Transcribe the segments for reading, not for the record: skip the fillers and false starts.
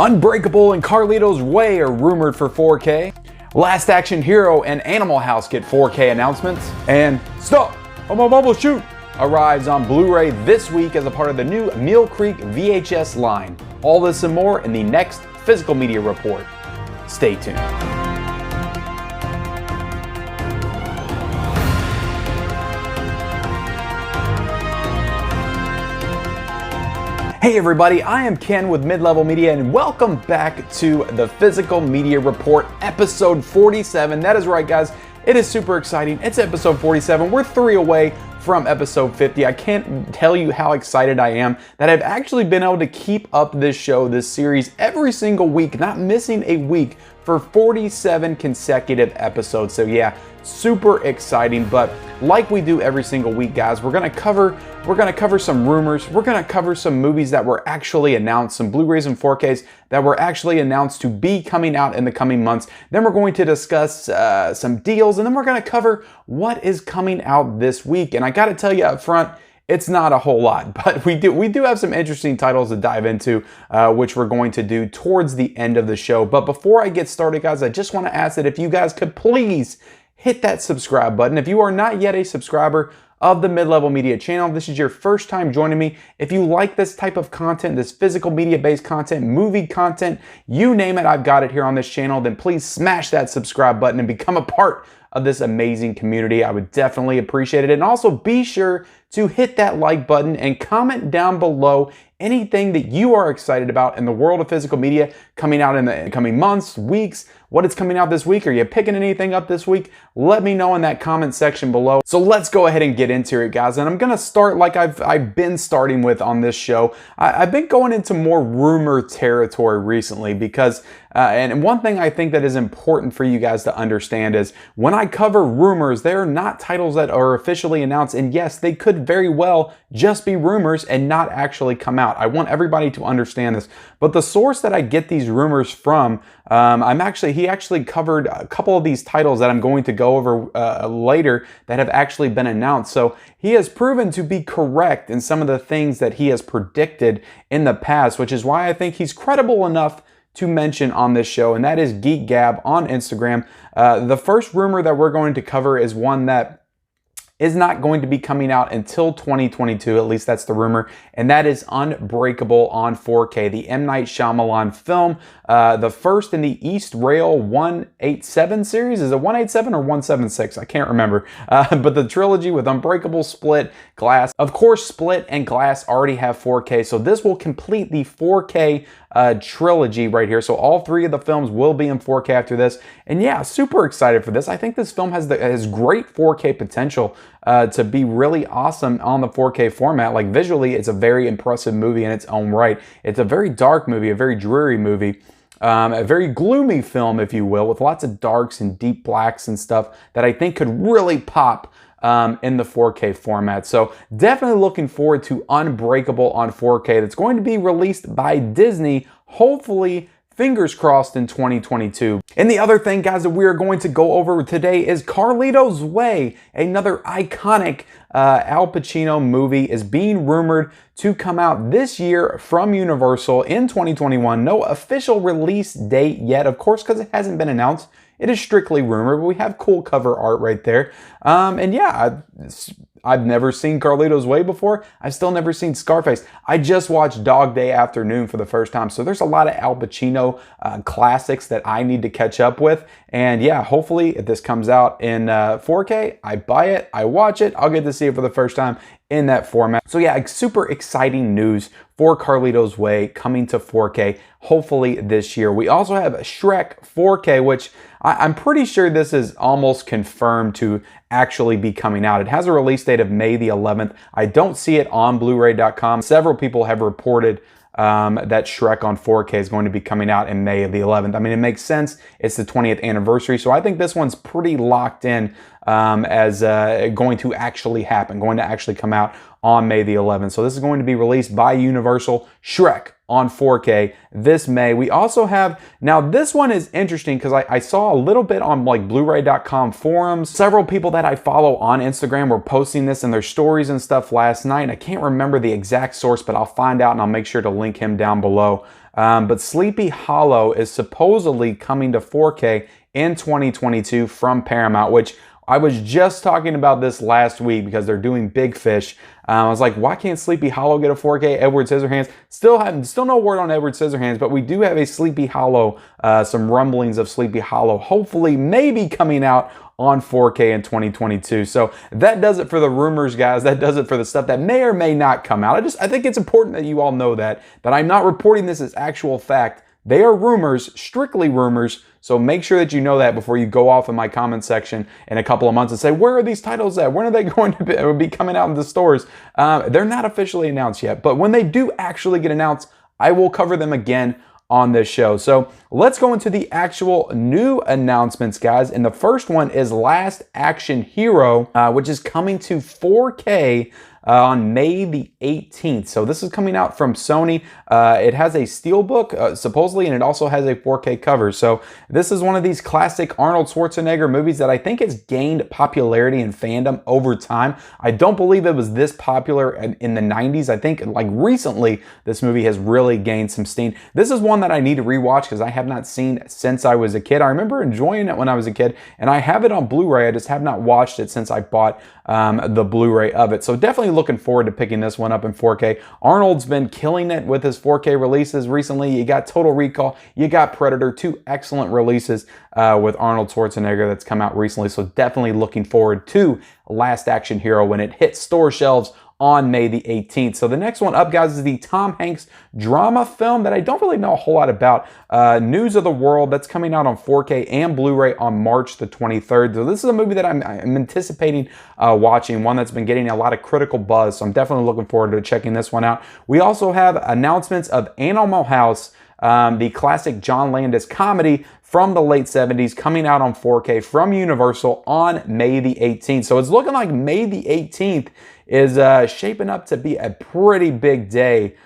Unbreakable and Carlito's Way are rumored for 4K. Last Action Hero and Animal House get 4K announcements. And Stop! I'm about to shoot! Arrives on Blu-ray this week as a part of the new Millcreek VHS line. All this and more in the next Physical Media Report. Stay tuned. Hey everybody, I am Ken with Mid-Level Media and welcome back to the Physical Media Report, episode 47. That is right guys, it is super exciting. It's episode 47. We're 3 away from episode 50. I can't tell you how excited I am that I've actually been able to keep up this show, this series, every single week, not missing a week for 47 consecutive episodes. So yeah, super exciting. But like we do every single week, guys, we're gonna cover some rumors. We're gonna cover some movies that were actually announced, some Blu-rays and 4Ks that were actually announced to be coming out in the coming months. Then we're going to discuss some deals, and then we're gonna cover what is coming out this week. And I gotta tell you up front, it's not a whole lot, but we do have some interesting titles to dive into, which we're going to do towards the end of the show. But before I get started, guys, I just want to ask that if you guys could please hit that subscribe button. If you are not yet a subscriber of the Mid-Level Media channel, this is your first time joining me. If you like this type of content, this physical media-based content, movie content, you name it, I've got it here on this channel, then please smash that subscribe button and become a part of this amazing community. I would definitely appreciate it. And also be sure to hit that like button and comment down below anything that you are excited about in the world of physical media coming out in the coming months, weeks, what is coming out this week. Are you picking anything up this week? Let me know in that comment section below. So let's go ahead and get into it, guys. And I'm gonna start like I've been starting with on this show. I've been going into more rumor territory recently because, and one thing I think that is important for you guys to understand is when I cover rumors, they are not titles that are officially announced. And yes, they could very well just be rumors and not actually come out. I want everybody to understand this. But the source that I get these rumors from, he actually covered a couple of these titles that I'm going to go over later that have actually been announced. So he has proven to be correct in some of the things that he has predicted in the past, which is why I think he's credible enough to mention on this show, and that is Geek Gab on Instagram. The first rumor that we're going to cover is one that is not going to be coming out until 2022, at least that's the rumor, and that is Unbreakable on 4K, the M. Night Shyamalan film, the first in the East Rail 187 series. Is it 187 or 176? I can't remember, but the trilogy with Unbreakable, Split, Glass. Of course, Split and Glass already have 4K, so this will complete the 4K trilogy right here. So all 3 of the films will be in 4K after this. And yeah, super excited for this. I think this film has great 4K potential to be really awesome on the 4K format. Like visually, it's a very impressive movie in its own right. It's a very dark movie, a very dreary movie. A very gloomy film, if you will, with lots of darks and deep blacks and stuff that I think could really pop in the 4K format. So definitely looking forward to Unbreakable on 4K. That's going to be released by Disney, hopefully, fingers crossed, in 2022. And the other thing, guys, that we are going to go over today is Carlito's Way. Another iconic Al Pacino movie is being rumored to come out this year from Universal in 2021. No official release date yet, of course, because it hasn't been announced. It is strictly rumor, but we have cool cover art right there. And yeah, I've never seen Carlito's Way before. I've still never seen Scarface. I just watched Dog Day Afternoon for the first time. So there's a lot of Al Pacino classics that I need to catch up with. And yeah, hopefully if this comes out in 4K, I buy it, I watch it, I'll get to see it for the first time in that format. So yeah, super exciting news for Carlito's Way coming to 4K, hopefully this year. We also have Shrek 4K, which I'm pretty sure this is almost confirmed to actually be coming out. It has a release date of May the 11th. I don't see it on Bluray.com. Several people have reported that Shrek on 4K is going to be coming out in May of the 11th. I mean, it makes sense. It's the 20th anniversary, so I think this one's pretty locked in as going to actually happen, going to actually come out on May the 11th. So this is going to be released by Universal. Shrek on 4K this May. We also have, now this one is interesting because I saw a little bit on like Bluray.com forums. Several people that I follow on Instagram were posting this in their stories and stuff last night. I can't remember the exact source, but I'll find out and I'll make sure to link him down below. But Sleepy Hollow is supposedly coming to 4K in 2022 from Paramount, which I was just talking about this last week because they're doing Big Fish. I was like, why can't Sleepy Hollow get a 4K? Edward Scissorhands. Still no word on Edward Scissorhands, but we do have a Sleepy Hollow, some rumblings of Sleepy Hollow, hopefully maybe coming out on 4K in 2022. So that does it for the rumors, guys. That does it for the stuff that may or may not come out. I think it's important that you all know that I'm not reporting this as actual fact. They are rumors, strictly rumors, so make sure that you know that before you go off in my comment section in a couple of months and say, where are these titles at? When are they going to be coming out in the stores? They're not officially announced yet, but when they do actually get announced, I will cover them again on this show. So let's go into the actual new announcements, guys. And the first one is Last Action Hero, which is coming to 4K on May the 18th. So this is coming out from Sony. It has a steelbook, supposedly, and it also has a 4K cover. So this is one of these classic Arnold Schwarzenegger movies that I think has gained popularity and fandom over time. I don't believe it was this popular in the 90s. I think like recently, this movie has really gained some steam. This is one that I need to rewatch because I have not seen since I was a kid. I remember enjoying it when I was a kid, and I have it on Blu-ray. I just have not watched it since I bought the Blu-ray of it. So definitely looking forward to picking this one up in 4K. Arnold's been killing it with his 4K releases recently. You got Total Recall, you got Predator, two excellent releases with Arnold Schwarzenegger that's come out recently. So definitely looking forward to Last Action Hero when it hits store shelves on May the 18th. So the next one up, guys, is the Tom Hanks drama film that I don't really know a whole lot about. News of the World, that's coming out on 4K and Blu-ray on March the 23rd. So this is a movie that I'm anticipating watching, one that's been getting a lot of critical buzz. So I'm definitely looking forward to checking this one out. We also have announcements of Animal House, the classic John Landis comedy from the late 70s, coming out on 4K from Universal on May the 18th. So it's looking like May the 18th is shaping up to be a pretty big day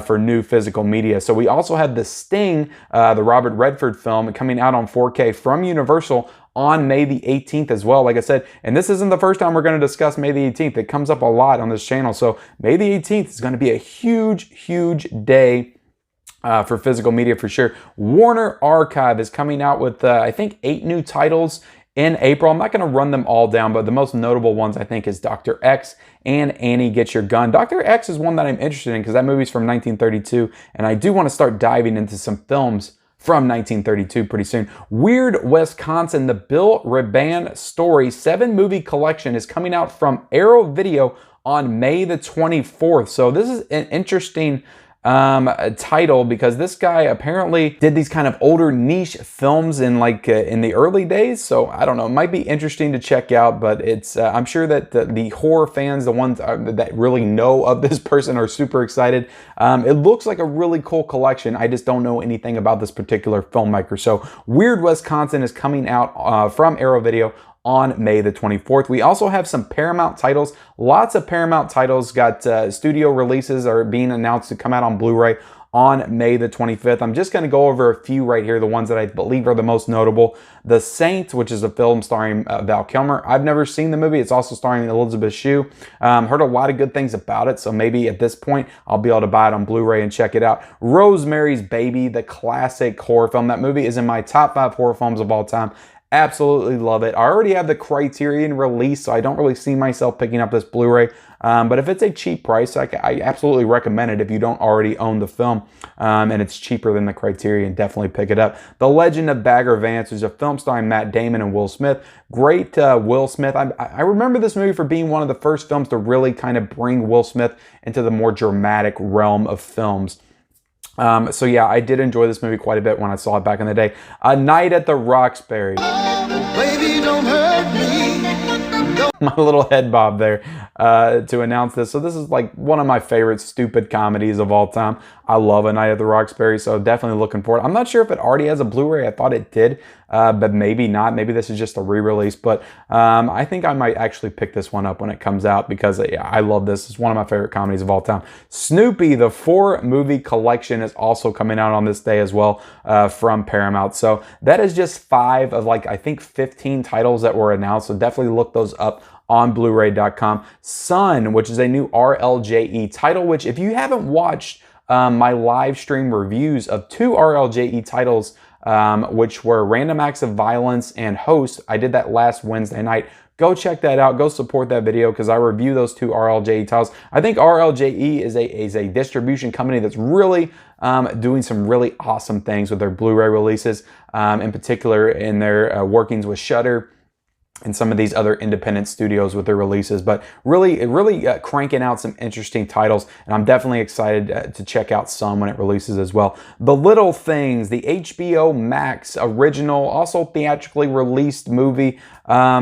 for new physical media. So we also have The Sting, the Robert Redford film, coming out on 4K from Universal on May the 18th as well, like I said. And this isn't the first time we're going to discuss May the 18th. It comes up a lot on this channel. So May the 18th is going to be a huge, huge day for physical media for sure. Warner Archive is coming out with, I think, 8 new titles in April. I'm not going to run them all down, but the most notable ones I think is Dr. X and Annie Get Your Gun. Dr. X is one that I'm interested in because that movie's from 1932, and I do want to start diving into some films from 1932 pretty soon. Weird Wisconsin, the Bill Reban Story 7-movie collection is coming out from Arrow Video on May the 24th. So this is an interesting title because this guy apparently did these kind of older niche films in in the early days. So I don't know, it might be interesting to check out, but it's I'm sure that the horror fans, the ones that really know of this person, are super excited. It looks like a really cool collection. I just don't know anything about this particular filmmaker. So Weird Wisconsin is coming out from Arrow Video on May the 24th. We also have some Paramount titles. Lots of Paramount titles got studio releases are being announced to come out on Blu-ray on May the 25th. I'm just going to go over a few right here, the ones that I believe are the most notable. The Saint, which is a film starring Val Kilmer. I've never seen the movie. It's also starring Elizabeth Shue. Heard a lot of good things about it, so maybe at this point I'll be able to buy it on Blu-ray and check it out. Rosemary's Baby, the classic horror film. That movie is in my top 5 horror films of all time. Absolutely love it. I already have the Criterion release, so I don't really see myself picking up this Blu-ray. But if it's a cheap price, I absolutely recommend it if you don't already own the film. And it's cheaper than the Criterion, definitely pick it up. The Legend of Bagger Vance is a film starring Matt Damon and Will Smith. Great Will Smith. I remember this movie for being one of the first films to really kind of bring Will Smith into the more dramatic realm of films. So yeah, I did enjoy this movie quite a bit when I saw it back in the day. A Night at the Roxbury. Baby, don't hurt me. My little head bob there to announce this. So this is like one of my favorite stupid comedies of all time. I love A Night at the Roxbury, so definitely looking forward. I'm not sure if it already has a Blu-ray. I thought it did, but maybe not. Maybe this is just a re-release, but I think I might actually pick this one up when it comes out because I love this. It's one of my favorite comedies of all time. Snoopy, the 4-movie collection, is also coming out on this day as well from Paramount. So that is just 5 of I think 15 titles that were announced, so definitely look those up on Bluray.com. Sun, which is a new RLJE title, which if you haven't watched my live stream reviews of 2 RLJE titles, which were Random Acts of Violence and Host. I did that last Wednesday night. Go check that out. Go support that video because I review those 2 RLJE titles. I think RLJE is a distribution company that's really doing some really awesome things with their Blu-ray releases, in particular in their workings with Shudder and some of these other independent studios with their releases, but really cranking out some interesting titles, and I'm definitely excited to check out some when it releases as well. The Little Things, the HBO Max original, also theatrically released movie,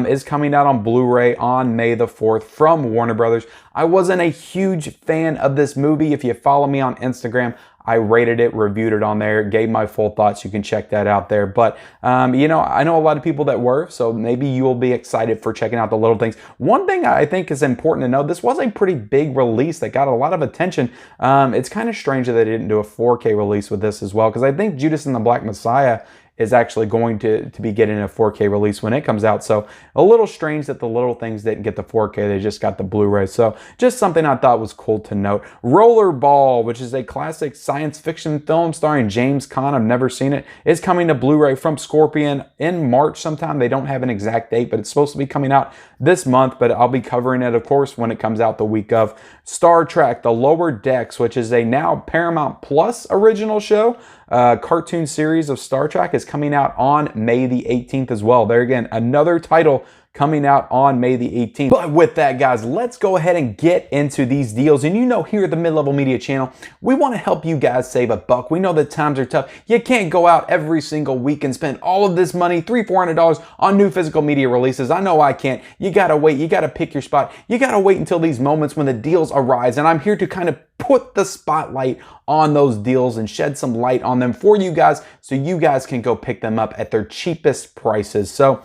is coming out on Blu-ray on May the 4th from Warner Brothers. I wasn't a huge fan of this movie. If you follow me on Instagram, I rated it, reviewed it on there, gave my full thoughts. You can check that out there. But, you know, I know a lot of people that were, so maybe you will be excited for checking out The Little Things. One thing I think is important to know, this was a pretty big release that got a lot of attention. It's kind of strange that they didn't do a 4K release with this as well, because I think Judas and the Black Messiah is actually going to be getting a 4K release when it comes out. So a little strange that The Little Things didn't get the 4K, they just got the Blu-ray. So just something I thought was cool to note. Rollerball, which is a classic science fiction film starring James Caan, I've never seen it, is coming to Blu-ray from Scorpion in March sometime. They don't have an exact date, but it's supposed to be coming out this month, but I'll be covering it, of course, when it comes out the week of. Star Trek, The Lower Decks, which is a now Paramount Plus original show, cartoon series of Star Trek, is coming out on May the 18th as well. There again, another title coming out on May the 18th. But with that, guys, let's go ahead and get into these deals. And you know, here at the Mid-Level Media channel, we want to help you guys save a buck. We know that times are tough. You can't go out every single week and spend all of this money, $300-400 on new physical media releases. I know I can't. You gotta wait. You gotta pick your spot. You gotta wait until these moments when the deals arise. And I'm here to kind of put the spotlight on those deals and shed some light on them for you guys, so you guys can go pick them up at their cheapest prices. So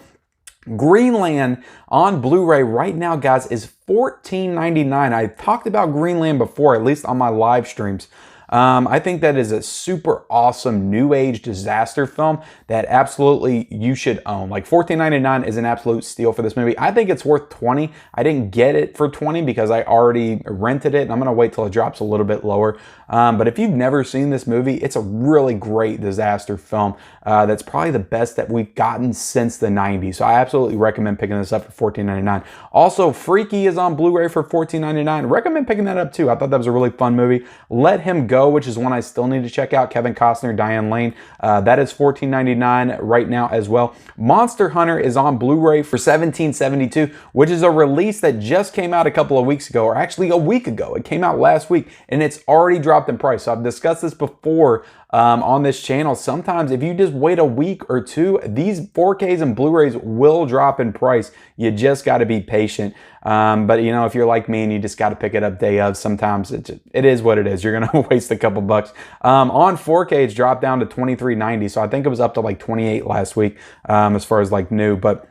Greenland on Blu-ray right now, guys, is $14.99. I talked about Greenland before, at least on my live streams. I think that is a super awesome new age disaster film that absolutely you should own. Like $14.99 is an absolute steal for this movie. I think it's worth $20. I didn't get it for $20 because I already rented it, and I'm gonna wait till it drops a little bit lower. But if you've never seen this movie, it's a really great disaster film that's probably the best that we've gotten since the 90s. So I absolutely recommend picking this up for $14.99. Also, Freaky is on Blu-ray for $14.99. Recommend picking that up too. I thought that was a really fun movie. Let Him Go, which is one I still need to check out. Kevin Costner, Diane Lane. That is $14.99 right now as well. Monster Hunter is on Blu-ray for $17.72, which is a release that just came out a couple of weeks ago, or actually a week ago. It came out last week, and it's already dropped in price. So I've discussed this before on this channel. Sometimes if you just wait a week or two, these 4Ks and Blu-rays will drop in price. You just got to be patient. But you know, if you're like me and you just got to pick it up day of, sometimes it is what it is. You're going to waste a couple bucks. On 4K, it's dropped down to $23.90. So I think it was up to like $28 last week as far as like new. But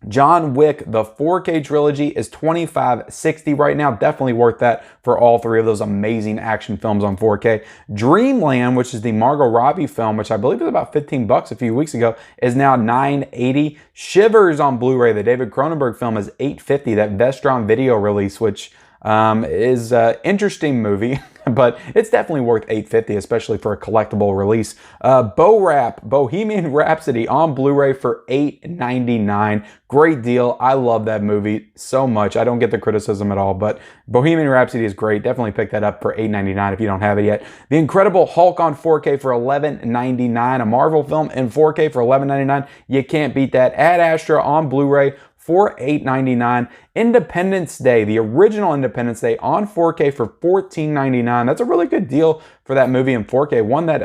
John Wick, the 4K trilogy, is $25.60 right now. Definitely worth that for all three of those amazing action films on 4K. Dreamland, which is the Margot Robbie film, which I believe was about 15 bucks a few weeks ago, is now $9.80. Shivers on Blu-ray, the David Cronenberg film, is $8.50. That Vestron video release, which is an interesting movie, but it's definitely worth $8.50, especially for a collectible release. Bohemian Rhapsody on Blu-ray for $8.99. Great deal. I love that movie so much. I don't get the criticism at all, but Bohemian Rhapsody is great. Definitely pick that up for $8.99 if you don't have it yet. The Incredible Hulk on 4K for $11.99. A Marvel film in 4K for $11.99. You can't beat that. Ad Astra on Blu-ray for $8.99. Independence Day, the original Independence Day on 4K for $14.99. That's a really good deal for that movie in 4K. One that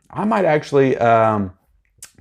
I might actually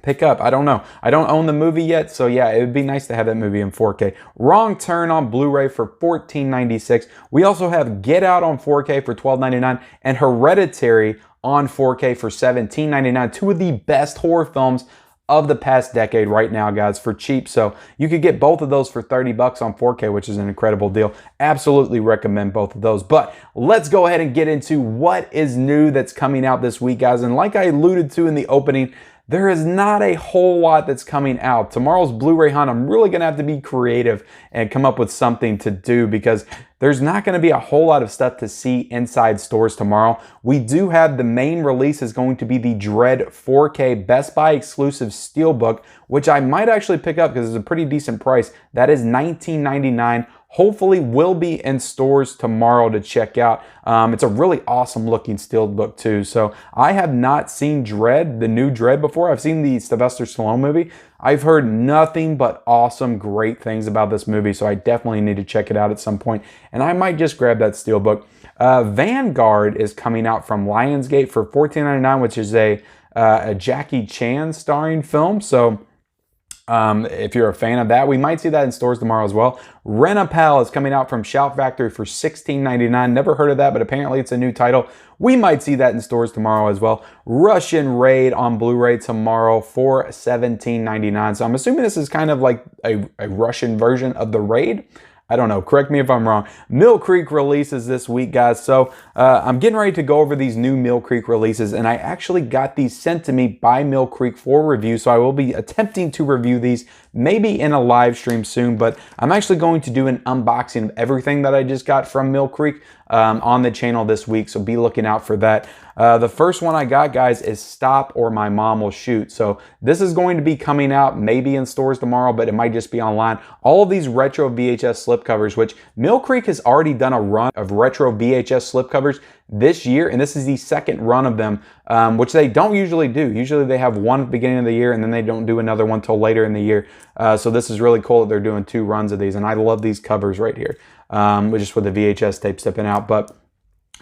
pick up. I don't know. I don't own the movie yet, so yeah, it would be nice to have that movie in 4K. Wrong Turn on Blu-ray for $14.96. We also have Get Out on 4K for $12.99 and Hereditary on 4K for $17.99. Two of the best horror films of the past decade right now, guys, for cheap. So you could get both of those for 30 bucks on 4K, which is an incredible deal. Absolutely recommend both of those. But let's go ahead and get into what is new that's coming out this week, guys. And like I alluded to in the opening, there is not a whole lot that's coming out. Tomorrow's Blu-ray hunt, I'm really going to have to be creative and come up with something to do because there's not going to be a whole lot of stuff to see inside stores tomorrow. We do have the main release is going to be the Dread 4K Best Buy exclusive Steelbook, which I might actually pick up because it's a pretty decent price. That is $19.99. Hopefully will be in stores tomorrow to check out. It's a really awesome looking steelbook too. So I have not seen Dread, the new Dread, before. I've seen the Sylvester Stallone movie. I've heard nothing but awesome, great things about this movie, so I definitely need to check it out at some point. And I might just grab that steelbook. Vanguard is coming out from Lionsgate for $14.99, which is a Jackie Chan starring film. So if you're a fan of that, we might see that in stores tomorrow as well. Rent-A-Pal is coming out from Shout Factory for $16.99. Never heard of that, but apparently it's a new title. We might see that in stores tomorrow as well. Russian Raid on Blu-ray tomorrow for $17.99. So I'm assuming this is kind of like a Russian version of the Raid. I don't know. Correct me if I'm wrong. Millcreek releases this week, guys. So I'm getting ready to go over these new Millcreek releases, and I actually got these sent to me by Millcreek for review. So I will be attempting to review these maybe in a live stream soon, but I'm actually going to do an unboxing of everything that I just got from Millcreek on the channel this week. So be looking out for that. The first one I got, guys, is Stop or My Mom Will Shoot. So this is going to be coming out maybe in stores tomorrow, but it might just be online. All of these retro VHS slipcovers, which Millcreek has already done a run of retro VHS slipcovers this year, and this is the second run of them, which they don't usually do. Usually they have one at the beginning of the year, and then they don't do another one till later in the year. So this is really cool that they're doing 2 runs of these, and I love these covers right here, just with the VHS tape stepping out. But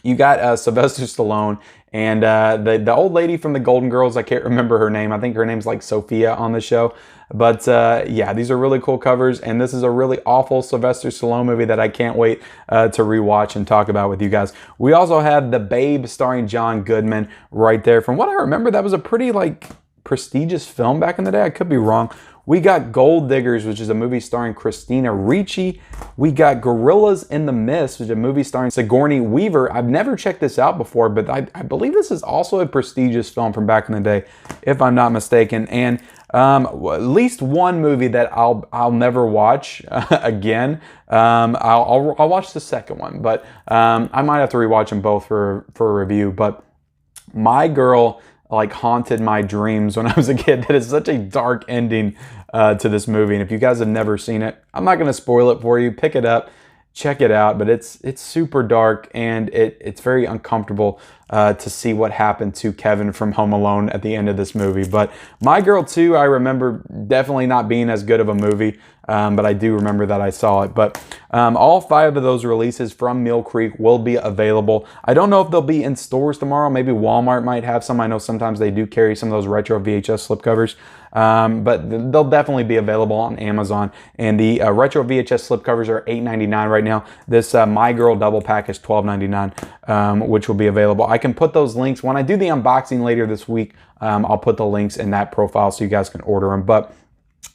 you got Sylvester Stallone and the old lady from the Golden Girls. I can't remember her name. I think her name's like Sophia on the show. But yeah, these are really cool covers, and this is a really awful Sylvester Stallone movie that I can't wait to rewatch and talk about with you guys. We also have The Babe starring John Goodman right there. From what I remember, that was a pretty like prestigious film back in the day. I could be wrong. We got Gold Diggers, which is a movie starring Christina Ricci. We got Gorillas in the Mist, which is a movie starring Sigourney Weaver. I've never checked this out before, but I believe this is also a prestigious film from back in the day, if I'm not mistaken. And at least one movie that I'll never watch again. I'll watch the second one, but I might have to rewatch them both for a review. But My Girl like haunted my dreams when I was a kid. That is such a dark ending to this movie, and if you guys have never seen it, I'm not going to spoil it for you. Pick it up, check it out, but it's super dark, and it's very uncomfortable to see what happened to Kevin from Home Alone at the end of this movie. But My Girl 2, I remember definitely not being as good of a movie, but I do remember that I saw it. But all 5 of those releases from Millcreek will be available. I don't know if they'll be in stores tomorrow. Maybe Walmart might have some. I know sometimes they do carry some of those retro VHS slipcovers. But they'll definitely be available on Amazon. And the retro VHS slipcovers are $8.99 right now. This My Girl double pack is $12.99, which will be available. I can put those links when I do the unboxing later this week. I'll put the links in that profile so you guys can order them. But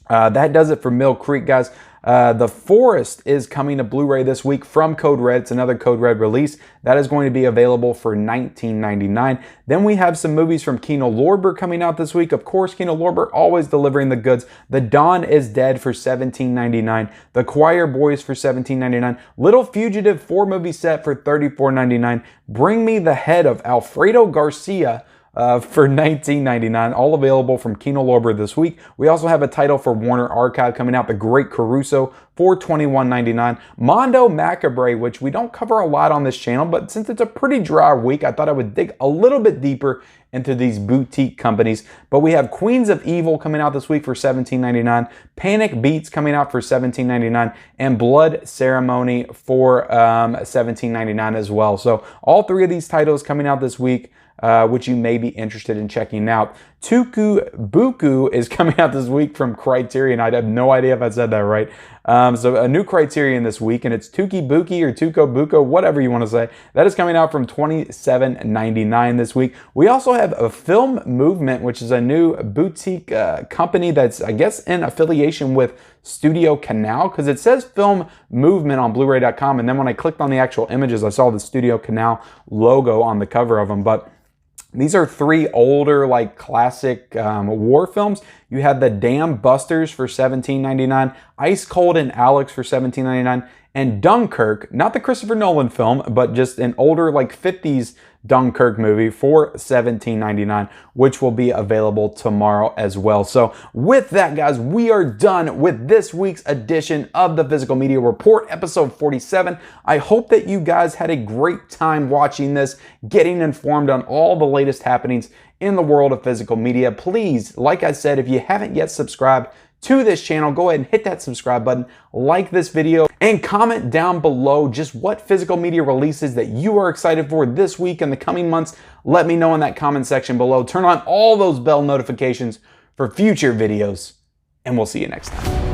that does it for Millcreek, guys. The Forest is coming to Blu-ray this week from Code Red. It's another Code Red release. That is going to be available for $19.99. Then we have some movies from Kino Lorber coming out this week. Of course, Kino Lorber always delivering the goods. The Dawn is Dead for $17.99. The Choir Boys for $17.99. Little Fugitive 4-movie set for $34.99. Bring Me the Head of Alfredo Garcia for $19.99, all available from Kino Lorber this week. We also have a title for Warner Archive coming out, The Great Caruso, for $21.99. Mondo Macabre, which we don't cover a lot on this channel, but since it's a pretty dry week, I thought I would dig a little bit deeper into these boutique companies. But we have Queens of Evil coming out this week for $17.99, Panic Beats coming out for $17.99, and Blood Ceremony for $17.99 as well. So all 3 of these titles coming out this week, which you may be interested in checking out. Tuku Buku is coming out this week from Criterion. I have no idea if I said that right. So a new Criterion this week, and it's Tuki Buki or Tuko Buko, whatever you want to say. That is coming out from $27.99 this week. We also have a Film Movement, which is a new boutique company that's, I guess, in affiliation with Studio Canal, because it says Film Movement on Bluray.com, and then when I clicked on the actual images, I saw the Studio Canal logo on the cover of them. But These are three older, like classic war films. You had The Dam Busters for $17.99, Ice Cold and Alex for $17.99, and Dunkirk, not the Christopher Nolan film, but just an older, like 50s Dunkirk movie for $17.99, which will be available tomorrow as well. So with that, guys, we are done with this week's edition of the Physical Media Report, episode 47. I hope that you guys had a great time watching this, getting informed on all the latest happenings in the world of physical media. Please, like I said, if you haven't yet subscribed to this channel, go ahead and hit that subscribe button, like this video, and comment down below just what physical media releases that you are excited for this week and the coming months. Let me know in that comment section below. Turn on all those bell notifications for future videos, and we'll see you next time.